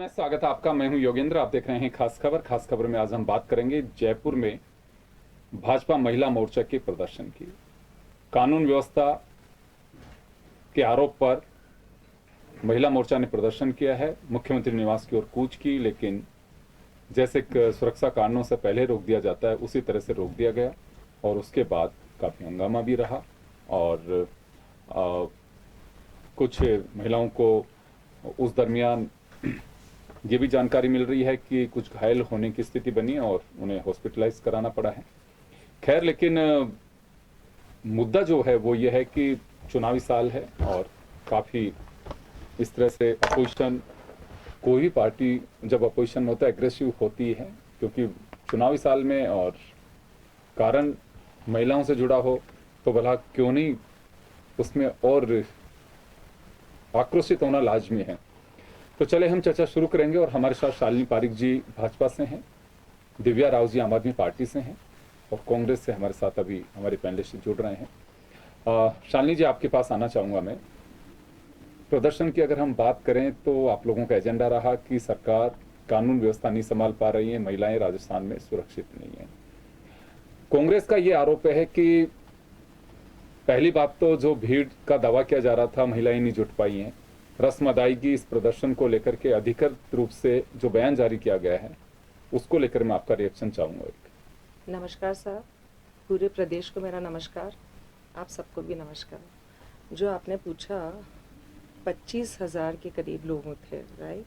में स्वागत है आपका। मैं हूं योगेंद्र, आप देख रहे हैं खास खबर। खास खबर में आज हम बात करेंगे जयपुर में भाजपा महिला मोर्चा के प्रदर्शन की। कानून व्यवस्था के आरोप पर महिला मोर्चा ने प्रदर्शन किया है, मुख्यमंत्री निवास की ओर कूच की, लेकिन जैसे सुरक्षा कारणों से पहले रोक दिया जाता है उसी तरह से रोक दिया गया और उसके बाद काफी हंगामा भी रहा और कुछ महिलाओं को उस दरमियान ये भी जानकारी मिल रही है कि कुछ घायल होने की स्थिति बनी और उन्हें हॉस्पिटलाइज कराना पड़ा है। खैर, लेकिन मुद्दा जो है वो ये है कि चुनावी साल है और काफी इस तरह से अपोजिशन, कोई भी पार्टी जब अपोजिशन होता है एग्रेसिव होती है, क्योंकि चुनावी साल में और कारण महिलाओं से जुड़ा हो तो भला क्यों नहीं उसमें और आक्रोशित होना लाजमी है। तो चले हम चर्चा शुरू करेंगे और हमारे साथ शालिनी पारिक जी भाजपा से हैं, दिव्या राव जी आम आदमी पार्टी से हैं और कांग्रेस से हमारे साथ अभी हमारे पैनलिस्ट जुड़ रहे हैं। शालिनी जी, आपके पास आना चाहूंगा मैं। प्रदर्शन की अगर हम बात करें तो आप लोगों का एजेंडा रहा कि सरकार कानून व्यवस्था नहीं संभाल पा रही है, महिलाएं राजस्थान में सुरक्षित नहीं है। कांग्रेस का ये आरोप है कि पहली बात तो जो भीड़ का दावा किया जा रहा था महिलाएं नहीं जुट पाई हैं, रस्म अदायगी इस प्रदर्शन को लेकर के अधिकृत रूप से जो बयान जारी किया गया है उसको लेकर मैं आपका रिएक्शन चाहूंगा। एक नमस्कार साहब, पूरे प्रदेश को मेरा नमस्कार, आप सबको भी नमस्कार। जो आपने पूछा 25,000 के करीब लोग थे, राइट।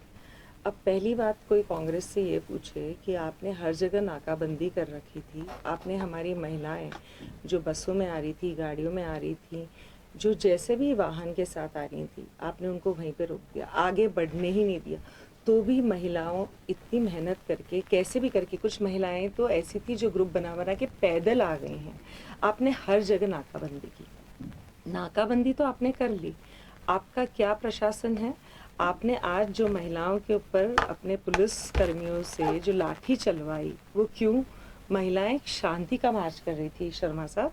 अब पहली बात कोई कांग्रेस से ये पूछे कि आपने हर जगह नाकाबंदी कर रखी थी, आपने हमारी महिलाएं जो बसों में आ रही थी, गाड़ियों में आ रही थी, जो जैसे भी वाहन के साथ आ रही थी, आपने उनको वहीं पे रोक दिया, आगे बढ़ने ही नहीं दिया। तो भी महिलाओं इतनी मेहनत करके कैसे भी करके, कुछ महिलाएं तो ऐसी थी जो ग्रुप बना के पैदल आ गई हैं। आपने हर जगह नाकाबंदी की, नाकाबंदी तो आपने कर ली। आपका क्या प्रशासन है? आपने आज जो महिलाओं के ऊपर अपने पुलिस कर्मियों से जो लाठी चलवाई, वो क्यों? महिलाएं शांति का मार्च कर रही थी शर्मा साहब,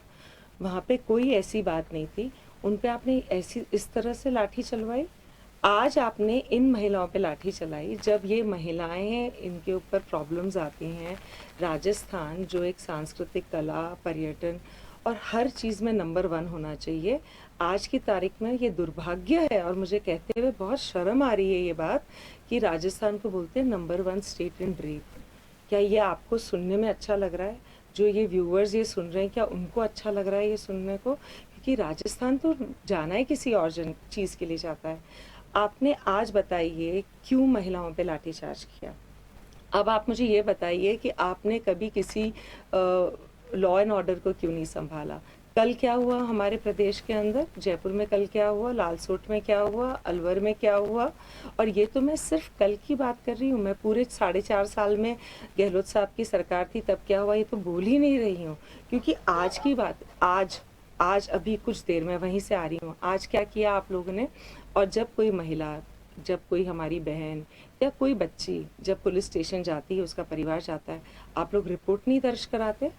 वहाँ पे कोई ऐसी बात नहीं थी। उन पे आपने ऐसी इस तरह से लाठी चलवाई। आज आपने इन महिलाओं पे लाठी चलाई जब ये महिलाएं हैं, इनके ऊपर प्रॉब्लम्स आती हैं। राजस्थान जो एक सांस्कृतिक कला, पर्यटन और हर चीज़ में नंबर 1 होना चाहिए, आज की तारीख में ये दुर्भाग्य है और मुझे कहते हुए बहुत शर्म आ रही है ये बात कि राजस्थान को बोलते हैं नंबर 1 स्टेट इन रेप। क्या ये आपको सुनने में अच्छा लग रहा है? जो ये व्यूअर्स ये सुन रहे हैं, क्या उनको अच्छा लग रहा है ये सुनने को? क्योंकि राजस्थान तो जाना है किसी और चीज़ के लिए जाता है। आपने आज बताइए क्यों महिलाओं पे लाठीचार्ज किया। अब आप मुझे ये बताइए कि आपने कभी किसी लॉ एंड ऑर्डर को क्यों नहीं संभाला। कल क्या हुआ हमारे प्रदेश के अंदर, जयपुर में कल क्या हुआ, लालसोट में क्या हुआ, अलवर में क्या हुआ। और ये तो मैं सिर्फ कल की बात कर रही हूँ, मैं पूरे 4.5 साल में गहलोत साहब की सरकार थी तब क्या हुआ ये तो भूल ही नहीं रही हूँ। क्योंकि आज की बात, आज अभी कुछ देर में वहीं से आ रही हूँ, आज क्या किया आप लोगों ने। और जब कोई महिला, जब कोई हमारी बहन या कोई बच्ची जब पुलिस स्टेशन जाती है, उसका परिवार जाता है, आप लोग रिपोर्ट नहीं दर्ज कराते।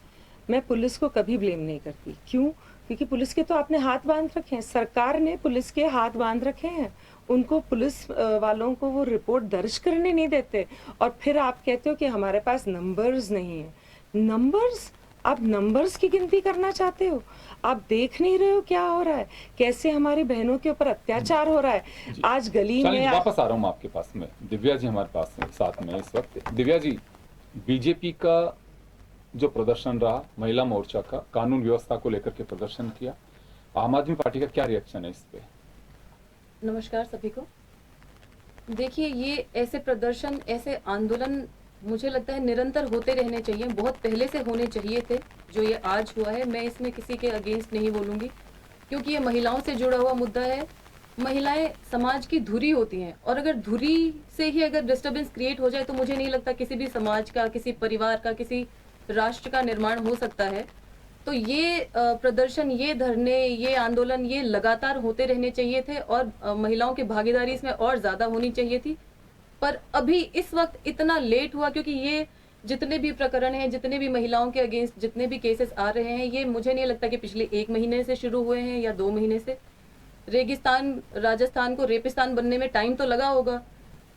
मैं पुलिस को कभी ब्लेम नहीं करती, क्यों? क्योंकि पुलिस के तो आपने हाथ बांध रखे हैं, सरकार ने पुलिस के हाथ बांध रखे हैं, उनको पुलिस वालों को वो रिपोर्ट दर्ज करने नहीं देते। और फिर आप कहते हो कि हमारे पास नंबर्स नहीं है। नंबर्स, आप नंबर्स की गिनती करना चाहते हो? आप देख नहीं रहे हो क्या हो रहा है, कैसे हमारी बहनों के ऊपर अत्याचार हो रहा है। आज गली में वापस आ रहा हूं आपके पास में। दिव्या जी हमारे पास में साथ में इस वक्त। दिव्या जी, बीजेपी का जो प्रदर्शन रहा, महिला मोर्चा का कानून व्यवस्था को लेकर के प्रदर्शन किया, आम आदमी पार्टी का क्या रिएक्शन है इस पे? नमस्कार सभी को। देखिए, ये ऐसे प्रदर्शन, ऐसे आंदोलन मुझे लगता है निरंतर होते रहने चाहिए, बहुत पहले से होने चाहिए थे। जो ये आज हुआ है, मैं इसमें किसी के अगेंस्ट नहीं बोलूँगी, क्योंकि ये महिलाओं से जुड़ा हुआ मुद्दा है। महिलाएं समाज की धुरी होती हैं और अगर धुरी से ही अगर डिस्टर्बेंस क्रिएट हो जाए तो मुझे नहीं लगता किसी भी समाज का, किसी परिवार का, किसी राष्ट्र का निर्माण हो सकता है। तो ये प्रदर्शन, ये धरने, ये आंदोलन, ये लगातार होते रहने चाहिए थे और महिलाओं की भागीदारी इसमें और ज़्यादा होनी चाहिए थी। पर अभी इस वक्त इतना लेट हुआ, क्योंकि ये जितने भी प्रकरण हैं, जितने भी महिलाओं के अगेंस्ट जितने भी केसेस आ रहे हैं, ये मुझे नहीं लगता कि पिछले 1 महीने से शुरू हुए हैं या 2 महीने से। रेगिस्तान राजस्थान को रेपिस्तान बनने में टाइम तो लगा होगा।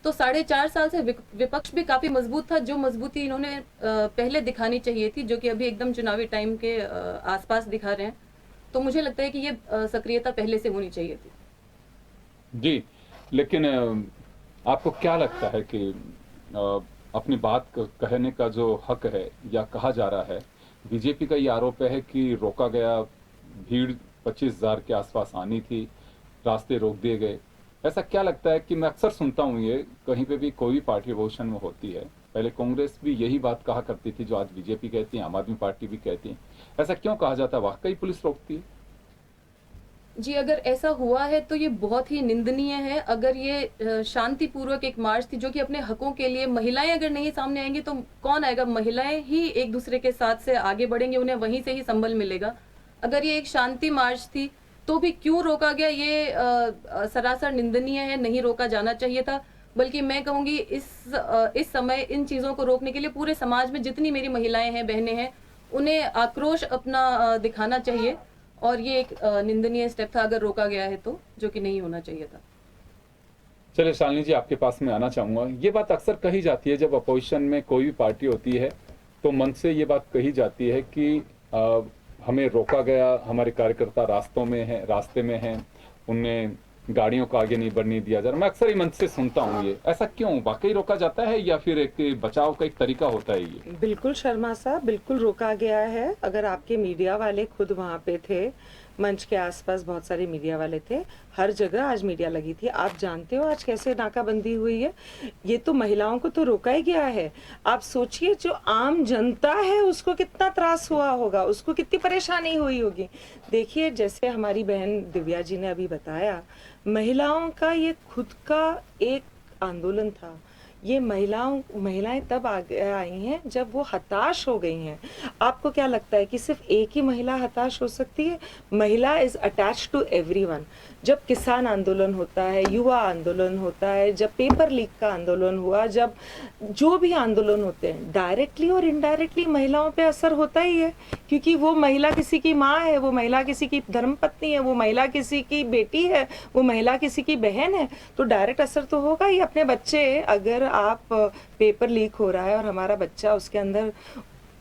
तो 4.5 साल से विपक्ष भी काफी मजबूत था, जो मजबूती इन्होंने पहले दिखानी चाहिए थी, जो कि अभी एकदम चुनावी टाइम के आसपास दिखा रहे हैं। तो मुझे लगता है कि ये सक्रियता पहले से होनी चाहिए थी। जी, लेकिन आपको क्या लगता है कि अपनी बात कहने का जो हक है या कहा जा रहा है, बीजेपी का ये आरोप है कि रोका गया, भीड़ 25,000 के आसपास आनी थी, रास्ते रोक दिए गए। ऐसा क्या लगता है कि मैं अक्सर सुनता हूँ ये, कहीं पे भी कोई भी पार्टी अपोजिशन में होती है, पहले कांग्रेस भी यही बात कहा करती थी जो आज बीजेपी कहती है, आम आदमी पार्टी भी कहती है। ऐसा क्यों कहा जाता है? वाकई पुलिस रोकती है? जी, अगर ऐसा हुआ है तो ये बहुत ही निंदनीय है। अगर ये शांतिपूर्वक एक मार्च थी जो कि अपने हकों के लिए, महिलाएं अगर नहीं सामने आएंगी तो कौन आएगा? महिलाएं ही एक दूसरे के साथ से आगे बढ़ेंगे, उन्हें वहीं से ही संबल मिलेगा। अगर ये एक शांति मार्च थी तो भी क्यों रोका गया, ये सरासर निंदनीय है, नहीं रोका जाना चाहिए था। बल्कि मैं कहूंगी इस समय इन चीजों को रोकने के लिए पूरे समाज में जितनी मेरी महिलाएं हैं, बहनें हैं, उन्हें आक्रोश अपना दिखाना चाहिए। और ये एक निंदनीय स्टेप था अगर रोका गया है तो, जो कि नहीं होना चाहिए था। चलिए शालिनी जी, आपके पास मैं आना चाहूंगा। ये बात अक्सर कही जाती है जब अपोजिशन में कोई भी पार्टी होती है तो मन से ये बात कही जाती है कि हमें रोका गया, हमारे कार्यकर्ता रास्ते में हैं, उन्हें गाड़ियों को आगे नहीं बढ़ने दिया जा रहा। मैं अक्सर ही मन से सुनता हूँ ये। ऐसा क्यों? वाकई रोका जाता है या फिर एक बचाव का एक तरीका होता है ये? बिल्कुल शर्मा साहब, बिल्कुल रोका गया है। अगर आपके मीडिया वाले खुद वहाँ पे थे, मंच के आसपास बहुत सारे मीडिया वाले थे, हर जगह आज मीडिया लगी थी। आप जानते हो आज कैसे नाकाबंदी हुई है? ये तो महिलाओं को तो रोका ही गया है। आप सोचिए जो आम जनता है उसको कितना त्रास हुआ होगा, उसको कितनी परेशानी हुई होगी। देखिए, जैसे हमारी बहन दिव्या जी ने अभी बताया, महिलाओं का ये खुद का एक आंदोलन था। ये महिलाएं तब आगे आई हैं जब वो हताश हो गई हैं। आपको क्या लगता है कि सिर्फ एक ही महिला हताश हो सकती है? महिला इज अटैच्ड टू एवरीवन। जब किसान आंदोलन होता है, युवा आंदोलन होता है, जब पेपर लीक का आंदोलन हुआ, जब जो भी आंदोलन होते हैं, डायरेक्टली और इनडायरेक्टली महिलाओं पे असर होता ही है, क्योंकि वो महिला किसी की माँ है, वो महिला किसी की धर्मपत्नी है, वो महिला किसी की बेटी है, वो महिला किसी की बहन है, तो डायरेक्ट असर तो होगा ही। अपने बच्चे, अगर आप पेपर लीक हो रहा है और हमारा बच्चा उसके अंदर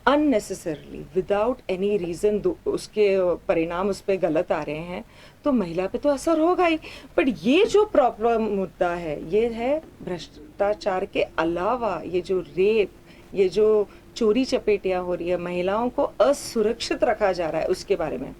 अननेसेसरली विदाउट एनी रीजन उसके परिणाम उस पर गलत आ रहे हैं, तो महिला पे तो असर होगा ही। बट ये जो प्रॉब्लम मुद्दा है, ये है भ्रष्टाचार के अलावा ये जो रेप, ये जो चोरी चपेटियां हो रही है, महिलाओं को असुरक्षित रखा जा रहा है उसके बारे में।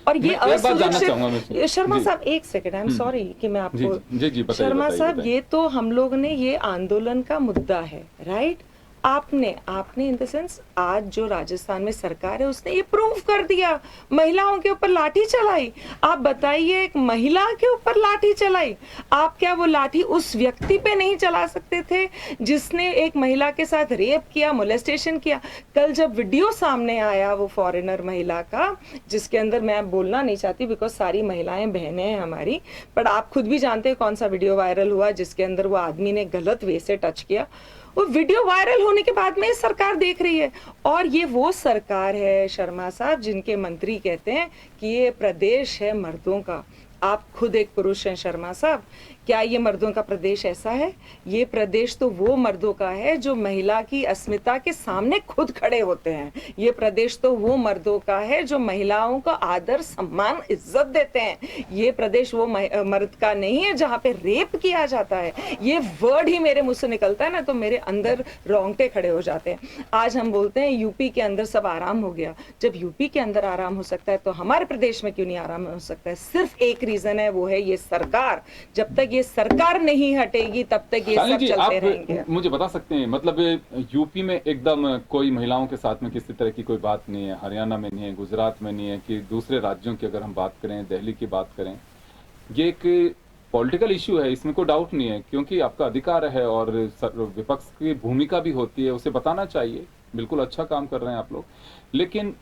और ये असुरक्षित, शर्मा साहब एक सेकंड, आई एम सॉरी कि मैं आपको, शर्मा साहब ये तो हम लोग ने, ये आंदोलन का मुद्दा है, राइट? आपने इन द सेंस, आज जो राजस्थान में सरकार है उसने ये प्रूव कर दिया, महिलाओं के ऊपर लाठी चलाई। आप बताइए, एक महिला के ऊपर लाठी चलाई, आप क्या वो लाठी उस व्यक्ति पे नहीं चला सकते थे जिसने एक महिला के साथ रेप किया, मोलेस्टेशन किया? कल जब वीडियो सामने आया वो फॉरेनर महिला का, जिसके अंदर मैं बोलना नहीं चाहती बिकॉज सारी महिलाएं बहनें हैं हमारी, बट आप खुद भी जानते हैं कौन सा वीडियो वायरल हुआ जिसके अंदर वो आदमी ने गलत वे से टच किया। वो वीडियो वायरल होने के बाद में सरकार देख रही है, और ये वो सरकार है शर्मा साहब जिनके मंत्री कहते हैं कि ये प्रदेश है मर्दों का। आप खुद एक पुरुष हैं शर्मा साहब, क्या ये मर्दों का प्रदेश ऐसा है? ये प्रदेश तो वो मर्दों का है जो महिला की अस्मिता के सामने खुद खड़े होते हैं। ये प्रदेश तो वो मर्दों का है जो महिलाओं को आदर, सम्मान, इज्जत देते हैं। ये प्रदेश वो मर्द का नहीं है जहाँ पे रेप किया जाता है। ये वर्ड ही मेरे मुंह से निकलता है ना तो मेरे अंदर रोंगटे खड़े हो जाते हैं। आज हम बोलते हैं यूपी के अंदर सब आराम हो गया। जब यूपी के अंदर आराम हो सकता है तो हमारे प्रदेश में क्यों नहीं आराम हो सकता है? सिर्फ एक रीजन है, वो है ये सरकार। जब तक ये सरकार नहीं हटेगी तब तक ये सब चलते रहेंगे। मुझे बता सकते हैं, मतलब यूपी में एकदम कोई महिलाओं के साथ में किसी तरह की कोई बात नहीं है, हरियाणा में नहीं है, गुजरात में नहीं है, कि दूसरे राज्यों की अगर हम बात करें, दिल्ली की बात करें, ये एक पॉलिटिकल इश्यू है, इसमें कोई डाउट नहीं है, क्योंकि आपका अधिकार है और विपक्ष की भूमिका भी होती है, उसे बताना चाहिए। बिल्कुल अच्छा काम कर रहे हैं आप लोग। लेकिन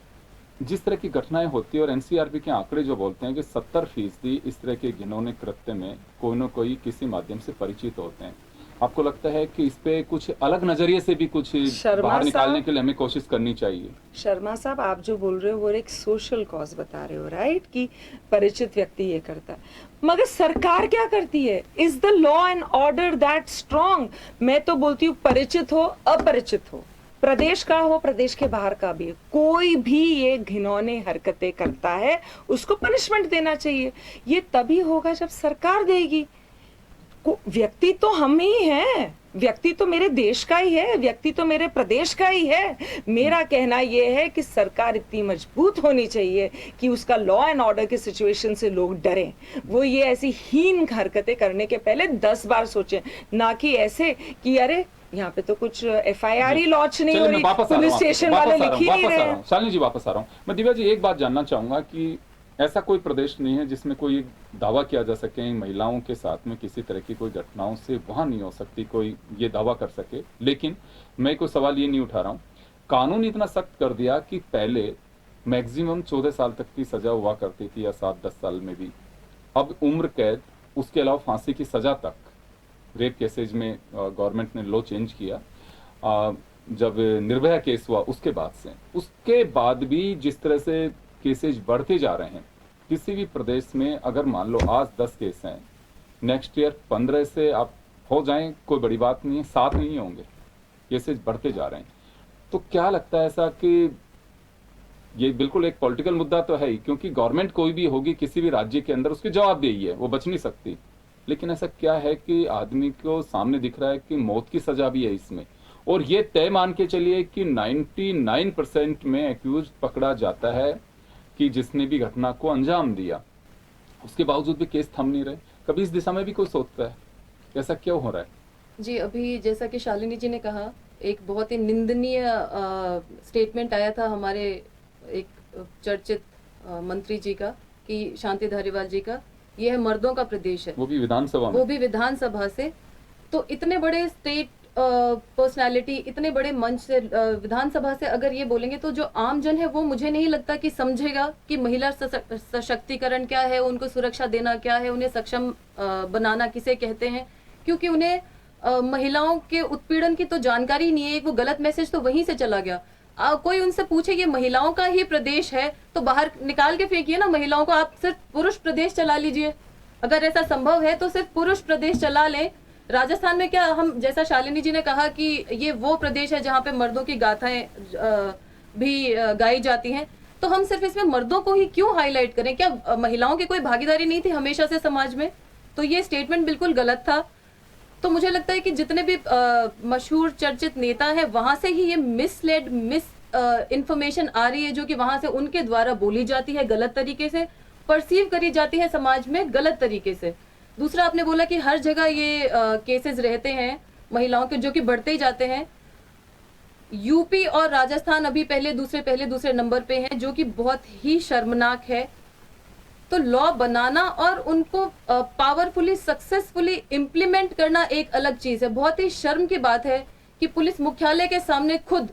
जिस तरह की घटनाएं होती है, और एनसीआरबी के आंकड़े जो बोलते हैं कि 70% इस तरह के घिनौने कृत्य में कोई न कोई किसी माध्यम से परिचित होते हैं, आपको लगता है कि इस पे कुछ अलग नजरिए से भी कुछ शर्मा बाहर निकालने साहब- के लिए हमें कोशिश करनी चाहिए? शर्मा साहब, आप जो बोल रहे हो वो एक सोशल कॉज बता रहे हो, राइट, कि परिचित व्यक्ति ये करता है, मगर सरकार क्या करती है? Is the law and order that strong? मैं तो बोलती हूँ परिचित हो अपरिचित हो, प्रदेश का हो प्रदेश के बाहर का भी, कोई भी ये घिनौने हरकतें करता है उसको पनिशमेंट देना चाहिए। ये तभी होगा जब सरकार देगी। व्यक्ति तो हम ही हैं, व्यक्ति तो मेरे देश का ही है, व्यक्ति तो मेरे प्रदेश का ही है। मेरा कहना यह है कि सरकार इतनी मजबूत होनी चाहिए कि उसका लॉ एंड ऑर्डर के सिचुएशन से लोग डरें। वो ये ऐसी हीन हरकतें करने के पहले 10 बार सोचें, ना कि ऐसे कि अरे यहाँ पे तो कुछ FIR ही लॉन्च नहीं हो रही, पुलिस स्टेशन वाले लिख ही नहीं रहे हैं। शालिनी जी वापस आ रहा हूँ मैं। दिव्या जी, एक बात जानना चाहूंगा कि ऐसा कोई प्रदेश नहीं है जिसमें कोई दावा किया जा सके महिलाओं के साथ में किसी तरह की कोई घटनाओं से वहां नहीं हो सकती, कोई ये दावा कर सके। लेकिन मैं कोई सवाल ये नहीं उठा रहा हूँ, कानून इतना सख्त कर दिया कि पहले मैक्सिमम 14 साल तक की सजा हुआ करती थी, या 7-10 साल में भी, अब उम्र कैद, उसके अलावा फांसी की सजा तक रेप केसेज में गवर्नमेंट ने लॉ चेंज किया। जब निर्भया केस हुआ उसके बाद भी जिस तरह से केसेज बढ़ते जा रहे हैं, किसी भी प्रदेश में अगर मान लो आज 10 केस हैं, नेक्स्ट ईयर 15 से आप हो जाएं, कोई बड़ी बात नहीं है, 7 नहीं होंगे, केसेज बढ़ते जा रहे हैं। तो क्या लगता है ऐसा कि ये बिल्कुल एक पॉलिटिकल मुद्दा तो है ही, क्योंकि गवर्नमेंट कोई भी होगी किसी भी राज्य के अंदर, उसकी जवाबदेही है, वो बच नहीं सकती। लेकिन ऐसा क्या है कि आदमी को सामने दिख रहा है कि मौत की सजा भी है इसमें, और ये तय मान के चलिए कि 99% में एक्यूज पकड़ा जाता है कि जिसने भी घटना को अंजाम दिया, उसके बावजूद भी केस थम नहीं रहे। कभी इस दिशा में भी कोई सोचता है ऐसा क्यों हो रहा है? जी, अभी जैसा कि शालिनी जी ने कहा, एक बहुत ही निंदनीय स्टेटमेंट आया था हमारे एक चर्चित मंत्री जी का, कि शांति धारीवाल जी का, यह मर्दों का प्रदेश है, वो भी विधानसभा में, वो भी विधानसभा से। तो इतने बड़े स्टेट पर्सनालिटी, इतने बड़े मंच से, विधानसभा से अगर ये बोलेंगे तो जो आम जन है वो मुझे नहीं लगता कि समझेगा कि महिला सशक्तिकरण क्या है, उनको सुरक्षा देना क्या है, उन्हें सक्षम बनाना किसे कहते हैं, क्योंकि उन्हें महिलाओं के उत्पीड़न की तो जानकारी नहीं है। वो गलत मैसेज तो वहीं से चला गया। कोई उनसे पूछे ये महिलाओं का ही प्रदेश है तो बाहर निकाल के फेंकिए ना महिलाओं को, आप सिर्फ पुरुष प्रदेश चला लीजिए। अगर ऐसा संभव है तो सिर्फ पुरुष प्रदेश चला लें। राजस्थान में क्या, हम जैसा शालिनी जी ने कहा कि ये वो प्रदेश है जहाँ पे मर्दों की गाथाएं भी गाई जाती हैं, तो हम सिर्फ इसमें मर्दों को ही क्यों हाईलाइट करें? क्या महिलाओं की कोई भागीदारी नहीं थी हमेशा से समाज में? तो ये स्टेटमेंट बिल्कुल गलत था। तो मुझे लगता है कि जितने भी मशहूर चर्चित नेता हैं वहां से ही ये मिसलेड इंफॉर्मेशन आ रही है, जो कि वहां से उनके द्वारा बोली जाती है, गलत तरीके से परसीव करी जाती है समाज में, गलत तरीके से। दूसरा, आपने बोला कि हर जगह ये केसेस रहते हैं महिलाओं के, जो कि बढ़ते ही जाते हैं। यूपी और राजस्थान अभी पहले दूसरे नंबर पे हैं, जो कि बहुत ही शर्मनाक है। तो लॉ बनाना और उनको पावरफुली सक्सेसफुली इम्प्लीमेंट करना एक अलग चीज है। बहुत ही शर्म की बात है कि पुलिस मुख्यालय के सामने खुद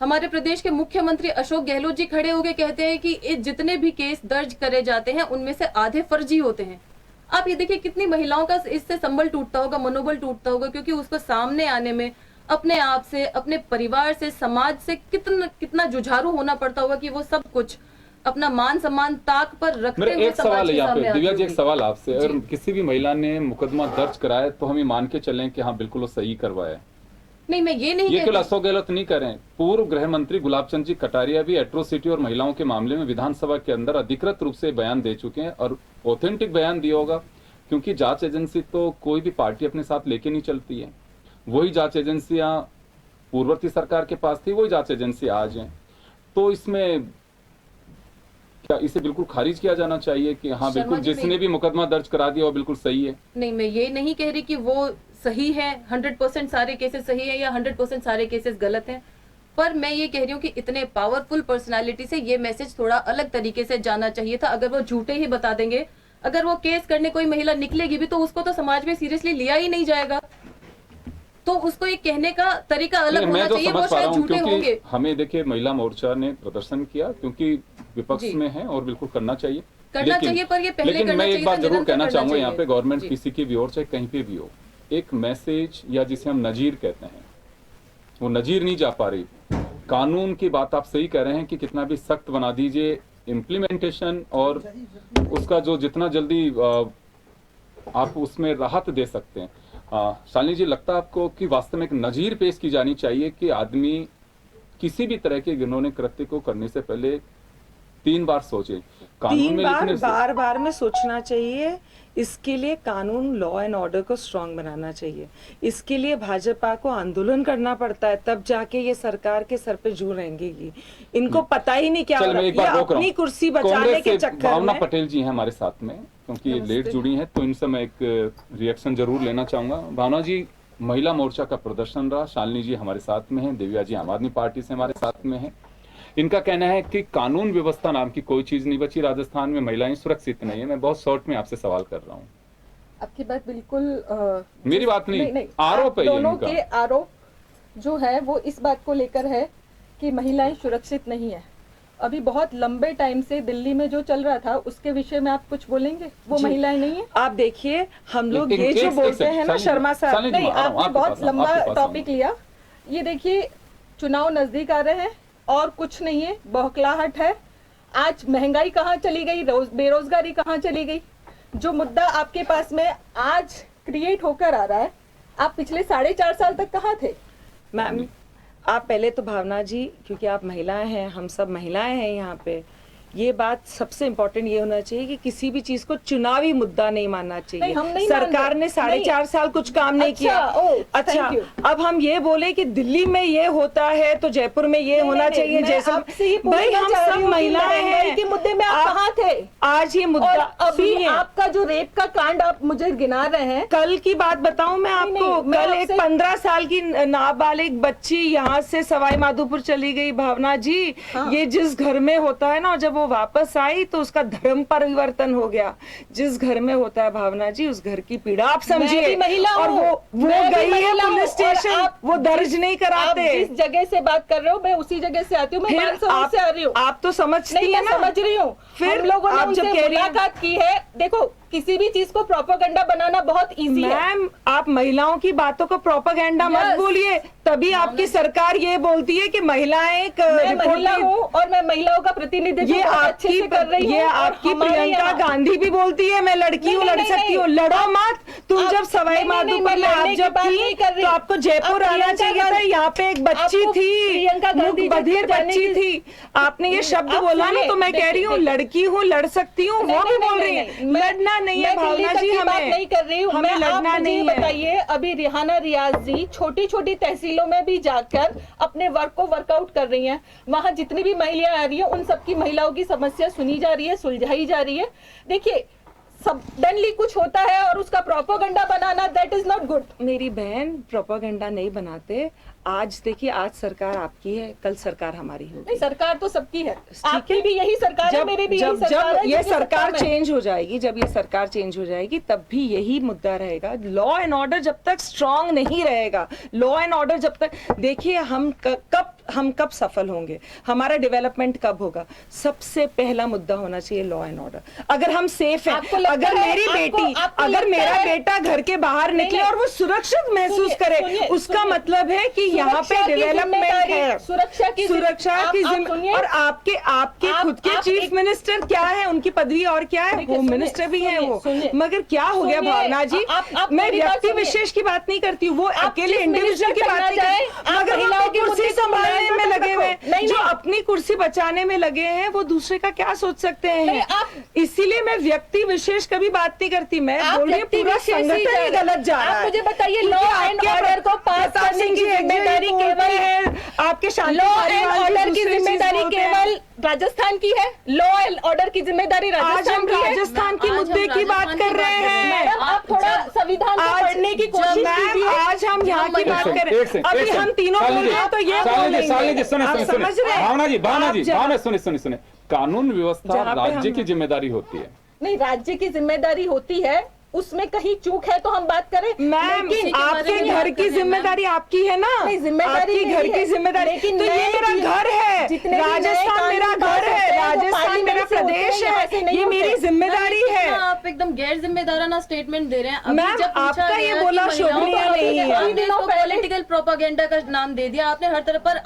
हमारे प्रदेश के मुख्यमंत्री अशोक गहलोत जी खड़े होकर कहते हैं कि जितने भी केस दर्ज करे जाते हैं उनमें से आधे फर्जी होते हैं। आप ये देखिए कितनी महिलाओं का इससे संबल टूटता होगा, मनोबल टूटता होगा, क्योंकि उसको सामने आने में अपने आप से, अपने परिवार से, समाज से कितना जुझारू होना पड़ता होगा कि वो सब कुछ अपना मान सम्मान ताक पर रखते हुए एक सवाल है यहाँ पे दिव्या जी, एक होगी। सवाल आपसे, अगर किसी भी महिला ने मुकदमा दर्ज कराया तो हम ये मान के चलें कि हाँ बिल्कुल वो सही करवाया? नहीं, मैं ये नहीं ये केवल कहती। अशोक गहलोत नहीं करें, पूर्व गृह मंत्री गुलाब चंद जी कटारिया भी एट्रोसिटी और महिलाओं के मामले में विधानसभा के अंदर अधिकृत रूप से बयान दे चुके हैं, और ऑथेंटिक बयान दिया होगा, क्योंकि जांच एजेंसी तो कोई भी पार्टी अपने साथ लेके नहीं चलती है। वही जांच एजेंसियां पूर्ववर्ती सरकार के पास थी, वही जांच एजेंसी आज हैं। तो इसमें क्या इसे बिल्कुल खारिज किया जाना चाहिए कि हाँ बिल्कुल जिसने भी मुकदमा दर्ज करा दिया वो बिल्कुल सही है? नहीं, मैं ये नहीं कह रही कि वो सही है, 100% सारे केसेस सही है या 100% सारे केसेस गलत हैं, पर मैं ये कह रही हूँ कि इतने पावरफुल पर्सनालिटी से ये मैसेज थोड़ा अलग तरीके से जाना चाहिए था। अगर वो झूठे ही बता देंगे, अगर वो केस करने कोई महिला निकलेगी भी तो उसको तो समाज में सीरियसली लिया ही नहीं जाएगा। तो उसको एक कहने का तरीका अलग होना चाहिए, वो शायद झूठे होंगे। हमें देखिए महिला मोर्चा ने प्रदर्शन किया क्योंकि विपक्ष में है और बिल्कुल करना चाहिए, पर ये पहले लेकिन करना मैं एक चाहिए बात था, जरूर निरंतर कहना करना चाहूंगा चाहिए। यहाँ पे गवर्नमेंट जी। किसी की भी ओर चाहे कहीं पे भी हो, एक मैसेज या जिसे हम नजीर कहते हैं, वो नजीर नहीं जा पा रही। कानून की बात आप सही कह रहे हैं कि कितना भी सख्त बना दीजिए, इम्प्लीमेंटेशन और उसका जो जितना जल्दी आप उसमें राहत दे सकते हैं। शालिनी जी, लगता है आपको कि वास्तव में एक नजीर पेश की जानी चाहिए कि आदमी किसी भी तरह के घिनौने कृत्य को करने से पहले 3 बार सोचे। कानून 3 में बार लिखने से बार बार में सोचना चाहिए। इसके लिए कानून लॉ एंड ऑर्डर को स्ट्रांग बनाना चाहिए। इसके लिए भाजपा को आंदोलन करना पड़ता है, तब जाके ये सरकार के सर पे जू रहेंगी। इनको पता ही नहीं क्या हो चल, रहा मैं एक है। बार ये रोक रहा अपनी हूं। कुर्सी बचाने कांग्रेस के से चक्कर भावना में। पटेल जी हैं हमारे साथ में, क्योंकि ये लेट जुड़ी हैं, तो इनसे मैं एक रिएक्शन जरूर लेना चाहूंगा। भावना जी, महिला मोर्चा का प्रदर्शन रहा, शालिनी जी हमारे साथ में हैं, दिव्या जी आम आदमी पार्टी से हमारे साथ में हैं। इनका कहना है कि कानून व्यवस्था नाम की कोई चीज नहीं बची राजस्थान में, महिलाएं सुरक्षित नहीं है। मैं बहुत शॉर्ट में आपसे सवाल कर रहा हूँ। आपकी बात बिल्कुल मेरी बात नहीं, आरोप है ये दोनों इनका। के आरोप जो है वो इस बात को लेकर है कि महिलाएं सुरक्षित नहीं है। अभी बहुत लंबे टाइम से दिल्ली में जो चल रहा था उसके विषय में आप कुछ बोलेंगे? वो जी। महिलाएं नहीं है। आप देखिए, हम लोग एक- ये एक- जो एक बोलते सेकंड, हैं ना शालिनी- शर्मा साहब, शालिनी जी, नहीं, आ रहा हूं, आपने आपके बहुत पास आऊं, लंबा आपके पास आऊं। टॉपिक लिया। ये देखिए, चुनाव नजदीक आ रहे हैं और कुछ नहीं है, बौखलाहट है। आज महंगाई कहाँ चली गई, बेरोजगारी कहाँ चली गई? जो मुद्दा आपके पास में आज क्रिएट होकर आ रहा है, आप पिछले 4.5 साल तक कहाँ थे? मैम आप पहले तो भावना जी, क्योंकि आप महिलाएं हैं, हम सब महिलाएं हैं यहाँ पे, ये बात सबसे इम्पोर्टेंट ये होना चाहिए कि किसी भी चीज को चुनावी मुद्दा नहीं मानना चाहिए। नहीं, हम नहीं मान सरकार रहे। ने 4.5 साल कुछ काम नहीं अच्छा, किया। ओह, अच्छा, thank you। अब हम ये बोले कि दिल्ली में ये होता है तो जयपुर में ये होना नहीं, चाहिए। मैं जैसे आपसे ये भाई पूछना हम चाह रही सब हूँ कि महिलाएं महंगाई हैं। के मुद्दे में आप कहाँ थे? आज ये और मुद्दा अभी सुनिए, आपका जो रेप का कांड आप मुझे गिना रहे हैं, कल की बात बताऊं मैं आपको। नहीं, मैं कल एक आपसे- 15 साल की नाबालिग बच्ची यहाँ से सवाई माधोपुर चली गई भावना जी। हाँ। ये जिस घर में होता है ना, जब वो वापस आई तो उसका धर्म परिवर्तन हो गया। जिस घर में होता है भावना जी, उस घर की पीड़ा आप मैं समझिए। भी महिला और हूँ। वो मैं भी गई है महिला हूँ, पुलिस और स्टेशन, आप वो दर्ज नहीं आप कराते। जिस जगह से बात कर रहे हो मैं उसी जगह से आती हूँ। मैं फिर मानसरोवर से आ रही हूँ। आप तो समझती नहीं, है मैं ना। समझ रही हूँ। फिर हम लोगों ने आप जब उनसे कह रही हैं- मुलाकात की है। देखो, किसी भी चीज को प्रोपेगेंडा बनाना बहुत इजी है। मैम आप महिलाओं की बातों को प्रोपेगेंडा मत Yes। बोलिए, तभी आपकी सरकार ये बोलती है कि महिलाएं एक मैं महिला रिपोर्टिंग- हूँ और मैं महिलाओं का प्रतिनिधित्व ये बहुत अच्छे आपकी से कर रही हूँ। ये और आपकी हमारे प्रियंका यहाँ- गांधी भी बोलती है मैं लड़की हूँ, नहीं, लड़ नहीं, सकती हूँ। नहीं। लड़ो आप- मत। तुम आप- जब सवाई नहीं, नहीं, माधोपुर मैं में आप लड़ने की जब बात नहीं कर थी रही। तो आपको जयपुर आप आना प्रियंका चाहिए था। गांधी- यहाँ पे एक बच्ची आपको थी, प्रियंका गांधी मूक बधिर जब जाने बच्ची की- थी। आपने ये शब्द आप बोला ना, सुनिए, तो मैं कह रही हूँ देखिए, लड़की हूँ, लड़ सकती हूँ, नहीं, वो भी नहीं, बोल नहीं, रही नहीं, है। मैं- लड़ना नहीं है मैं दिल्ली भावना तक जी, की बात हमें नहीं कर रही हूँ। हमें मैं आप लड़ना मुझे नहीं ये है। बताइए, अभी रिहाना रियाज जी छोटी छोटी तहसीलों में भी जाकर अपने वर्क को वर्कआउट कर रही हैं। वहां जितनी भी महिलाएं आ रही हैं, उन सबकी महिलाओं की समस्या सुनी जा रही है, सुलझाई जा रही है। देखिए, सडनली कुछ होता है और उसका propaganda banana, that is not good. मेरी बहन प्रोपेगेंडा नहीं बनाते। आज देखिए, आज सरकार आपकी है, कल सरकार हमारी होगी। नहीं, सरकार तो सबकी है। ठीक है। आपकी भी यही सरकार है, मेरी भी यही सरकार है। ये जिसकी सत्ता सरकार में- चेंज हो जाएगी, जब ये सरकार चेंज हो जाएगी तब भी यही मुद्दा रहेगा। लॉ एंड ऑर्डर जब तक स्ट्रांग नहीं रहेगा, लॉ एंड ऑर्डर जब तक, देखिए हम कब सफल होंगे, हमारा डेवलपमेंट कब होगा। सबसे पहला मुद्दा होना चाहिए लॉ एंड ऑर्डर। अगर हम सेफ हैं, आपको लगता अगर है- मेरी आपको- बेटी, आपको अगर लगता मेरा है- बेटा घर के बाहर निकले नहीं। और वो सुरक्षित महसूस करे, सुनिए, उसका सुनिए। मतलब है कि यहाँ पे सुरक्षा की डेवलपमेंट जिम्मेदारी- है। सुरक्षा की सुनिए, और आपके आप- खुद के आप चीफ एक- मिनिस्टर क्या है, उनकी पदवी और क्या है, देखिए, होम सुनिए, मिनिस्टर भी हैं सुनिए, वो। सुनिए। मगर क्या हो गया सुनिए, भावना जी, आप मैं मेरी बात व्यक्ति सुनिए। विशेष की बात नहीं करती हूँ, वो आप अकेले चीफ इंडिविजुअल की मिनिस्टर बात नहीं बनना करती, चाहें, आप मगर वो महिलाओं अपनी की कुर्सी मुद्दे को संभालने लाइन में पे लगे हुए रखो। नहीं, जो नहीं। अपनी कुर्सी बचाने में लगे हैं, वो दूसरे का क्या सोच सकते नहीं, हैं। आप- इसीलिए मैं व्यक्ति विशेष कभी बात नहीं करती, मैं आप बोल रही हूँ व्यक्ति पूरा विशेष ही संगठन ही जा- गलत जा रहा है। आप मुझे बताइए, क्योंकि लॉ एंड आपके ऑर्डर को पास प्रताप करने सिंह की जी एक जिम्मेदारी बोलते केवल हैं, आपके शांति law and Paliwal ji order की दूसरी चीज जिम्मेदारी बोलते हैं। केवल राजस्थान की है। लॉ एंड ऑर्डर की जिम्मेदारी आज राजस्थान हम की है। राजस्थान की आज हम मुद्दे की बात राजस्थान कर की रहे बात कर रहे हैं। हैं। मैडम, आप थोड़ा संविधान को आज पढ़ने की कोशिश मैम, कीजिए। आज हम यहाँ की बात कर रहे हैं। अभी हम तीनों बोल रहे हैं तो ये शालिनी जी, बोलेंगे। सुने आप सुने समझ सुने रहे हैं? भावना जी आप जहाँ- भावना सुने सुने सुने कानून व्यवस्था जहाँ पे राज्य हम- की जिम्मेदारी होती है। नहीं, राज्य की जिम्मेदारी होती है, उसमें कहीं चूक है तो हम बात करें। मैम, लेकिन आपके बारे में घर बात की कर रहे हैं, जिम्मेदारी आपकी है ना। नहीं, जिम्मेदारी आपकी घर मेरी की है। जिम्मेदारी, लेकिन तो ये नए मेरा जी- घर है, जितने भी नए राजस्थान कानून मेरा पास घर है, होते हैं, वो राजस्थान पार्लियामेंट मेरा से होते हैं, प्रदेश यहाँ से है, नहीं ये होते। मेरी जिम्मेदारी है। आप एकदम गैर जिम्मेदाराना स्टेटमेंट दे रहे हैं। अभी मैम, जब पूछा आपका गया ये कि बोला महिलाओं शोभनीय को नहीं है। आपने इसको पॉलिटिकल प्रोपागेंडा का नाम दे दिया आपने हर तरफ पर।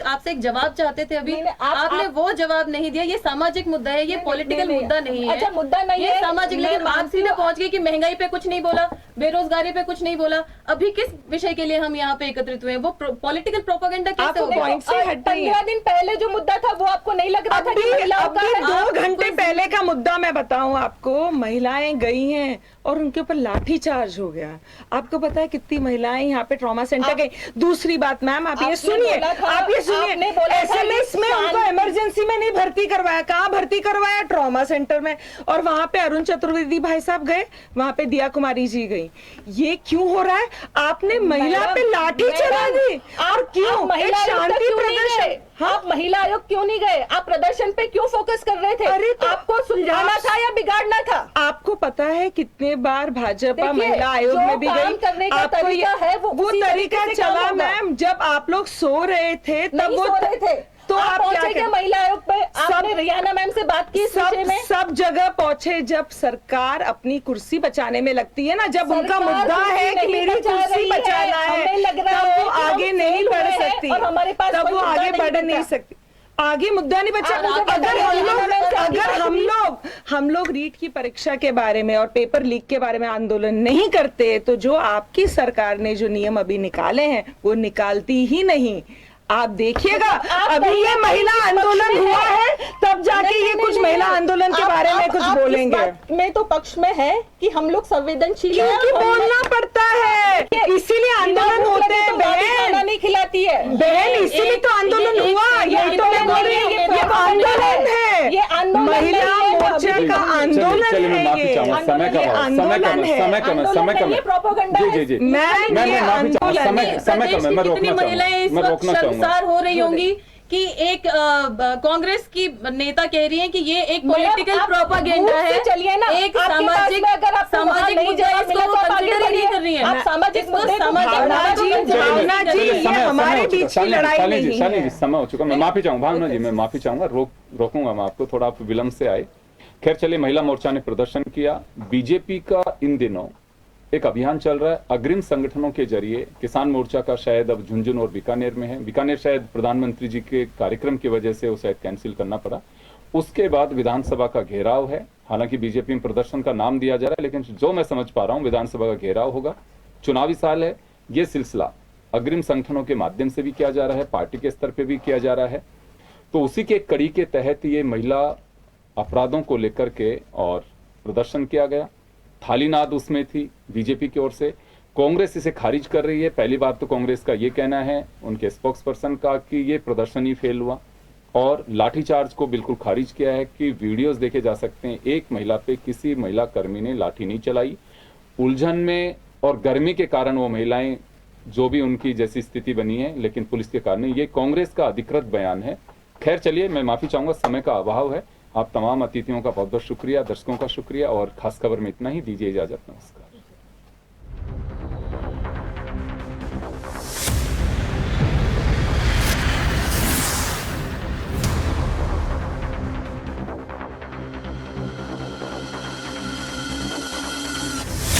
आपसे एक जवाब चाहते थे अभी, नहीं, आपने वो जवाब नहीं दिया। ये सामाजिक मुद्दा है, ये पॉलिटिकल मुद्दा नहीं है। अच्छा, मुद्दा नहीं ये है, सामाजिक, मैं लेकिन आप मानती सीधे हूँ। पहुंच गए कि महंगाई पे कुछ नहीं बोला, बेरोजगारी पे कुछ नहीं बोला। अभी किस विषय के लिए हम यहाँ पे एकत्रित हुए? वो पॉलिटिकल प्रोपागेंडा कैसे आपको होगा? point से हट रही है। 15 दिन पहले जो मुद्दा था वो आपको नहीं लग रहा था कि महिलाओं का अभी है? 2 घंटे पहले का मुद्दा मैं बताऊं आपको, महिलाएं गई हैं और उनके ऊपर लाठी चार्ज हो गया। आपको पता है कितनी महिलाएं यहाँ पे ट्रॉमा सेंटर गई? दूसरी बात मैम, आप ये आपने सुनिए, बोला था- आप ये आपने सुनिए, बोला था एसएमएस में ये उनको इमरजेंसी में नहीं भर्ती करवाया। कहाँ भर्ती करवाया? ट्रॉमा सेंटर में। और वहां पे अरुण चतुर्वेदी भाई साहब गए, वहां पे दिया कुमारी जी गई। ये क्यों हो रहा है? आपने महिला पे लाठी चला दी। और क्यों? आप महिला एक आयोग तक शांति क्यों नहीं प्रदर्शन। गए? आप महिला आयोग क्यों नहीं गए? आप प्रदर्शन पे क्यों फोकस कर रहे थे? अरे तो आपको सुलझाना आप- था या बिगाड़ना था? आपको पता है कितने बार भाजपा देखिए, महिला आयोग जो में भी काम गई? करने का आपको तरीका है, वो उसी तरीका तरीके से काम चला होगा। मैम। जब आप लोग सो रहे थे तब नहीं वो सो रहे थे तो आप आप क्या पहुंचे क्या करें? महिला आयोग पे? आपने रियाना मैम से बात की इस विषय में? सब जगह पहुंचे। जब सरकार अपनी कुर्सी बचाने में लगती है ना, जब उनका सरकार मुद्दा कुर्सी है कि नहीं मेरी बचा कुर्सी रही है। बचाना है, हमें लग रहा तब है वो कि हम आगे नहीं फेल बढ़ हुए हैं सकती, और हमारे पास तब कोई वो मुद्दा आगे नहीं बढ़ बचा। नहीं सकती। आगे मुद्दा नहीं बचा। आप मुझे अगर बताइए, हम लोग रीट की परीक्षा के बारे में और पेपर लीक के बारे में आंदोलन नहीं करते तो जो आपकी सरकार ने जो नियम अभी निकाले हैं वो निकालती ही नहीं। आप देखिएगा, अभी ये महिला आंदोलन हुआ है तब जाके ये कुछ महिला आंदोलन के बारे में कुछ बोलेंगे। मैं तो पक्ष में है कि हम लोग संवेदनशील हैं। क्योंकि बोलना पड़ता है, इसीलिए आंदोलन होते हैं बहन। नहीं खिलाती है बहन, इसीलिए तो आंदोलन हुआ। ये तो मैं बोल रही हूँ, ये आंदोलन है, ये आंदोलन महिला नहीं है, मोर्चा अभी- का आंदोलन चलिए मैं है माफी ये। चाहूंगा, समय का ये अभाव, आंदोलन है। समय कम है। प्रोपेगेंडा जी जी जी मैं मैं ये माफी चाहूंगा, आंदोलन समय कम है। मैं कितनी रोकना महिलाएं इस चाहूंगा, मैं वक्त रोकना चाहूंगा। शर्मसार हो रही होंगी कि एक कांग्रेस की नेता कह रही है कि ये एक पॉलिटिकल आप प्रोपागेंडा दूर से है, चलिए ना, एक आपके पास सामाजिक में अगर आपको वहाँ सामाजिक नहीं मुद्दा जगह इसको मिला तो आप आगे कंसिडर ही नहीं बढ़िए। कर रही है। आप सामाजिक इसको मुद्दे को सामाजिक भावना मुद्दा जी, को consider ही भावना नहीं कर जी, रही है। ये हमारे बीच की लड़ाई नहीं शालिनी है। जी, समय हो चुका, मैं माफी चाहूंगा। भावना जी, मैं माफी चाहूंगा, रोकूंगा मैं आपको, थोड़ा आप विलंब से आए। खैर चलिए, महिला मोर्चा ने प्रदर्शन किया। बीजेपी का इन दिनों एक अभियान चल रहा है अग्रिम संगठनों के जरिए। किसान मोर्चा का शायद अब झुंझुनू और बीकानेर में है। बीकानेर शायद प्रधानमंत्री जी के कार्यक्रम की वजह से वो शायद कैंसिल करना पड़ा। उसके बाद विधानसभा का घेराव है। हालांकि बीजेपी में प्रदर्शन का नाम दिया जा रहा है, लेकिन जो मैं समझ पा रहा हूं विधानसभा का घेराव होगा। चुनावी साल है, ये सिलसिला अग्रिम संगठनों के माध्यम से भी किया जा रहा है, पार्टी के स्तर पर भी किया जा रहा है। तो उसी के कड़ी के तहत ये महिला अपराधों को लेकर के और प्रदर्शन किया गया। थालीनाद उसमें थी बीजेपी की ओर से। कांग्रेस इसे खारिज कर रही है। पहली बात तो कांग्रेस का ये कहना है, उनके स्पोक्स पर्सन का, कि ये प्रदर्शन ही फेल हुआ, और लाठीचार्ज को बिल्कुल खारिज किया है कि वीडियोस देखे जा सकते हैं। एक महिला पे किसी महिला कर्मी ने लाठी नहीं चलाई। उलझन में और गर्मी के कारण वो महिलाएं, जो भी उनकी जैसी स्थिति बनी है, लेकिन पुलिस के कारण, ये कांग्रेस का अधिकृत बयान है। खैर चलिए, मैं माफी चाहूंगा, समय का अभाव है। आप तमाम अतिथियों का बहुत बहुत शुक्रिया, दर्शकों का शुक्रिया, और खास खबर में इतना ही। दीजिए इजाजत, नमस्कार।